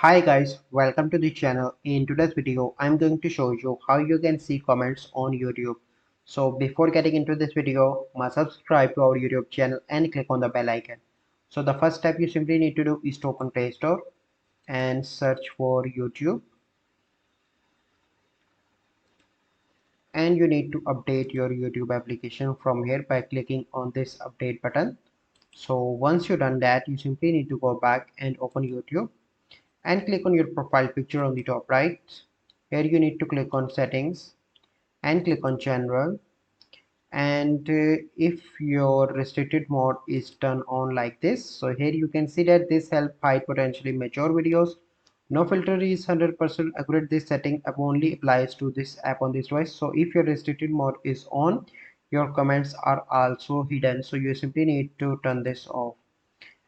Hi guys, welcome to the channel. In today's video, I'm going to show you how you can see comments on YouTube. So before getting into this video, must subscribe to our YouTube channel and click on the bell icon. So the first step you simply need to do is to open Play Store and search for YouTube. And you need to update your YouTube application from here by clicking on this update button. So once you've done that, you simply need to go back and open YouTube and click on your profile picture on the top right. Here you need to click on settings and click on general, and if your restricted mode is turned on like this, so here you can see that this help hide potentially mature videos. No filter is 100% accurate. This setting only applies to this app on this device. So if your restricted mode is on, your comments are also hidden, so you simply need to turn this off,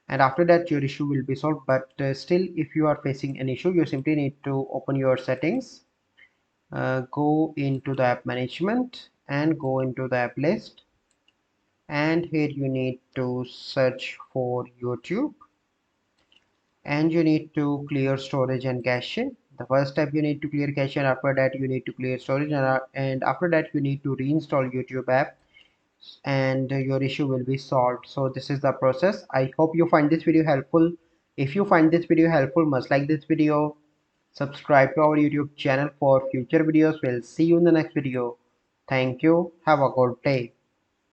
and after that your issue will be solved. But still, if you are facing an issue, you simply need to open your settings, go into the app management and go into the app list, and here you need to search for YouTube, and you need to clear storage and cache. The first step, you need to clear cache, and after that you need to clear storage, and after that you need to reinstall YouTube app, and your issue will be solved. So this is the process. I hope you find this video helpful. If you find this video helpful, must like this video, subscribe to our YouTube channel for future videos. We'll see you in the next video. Thank you. Have a good day.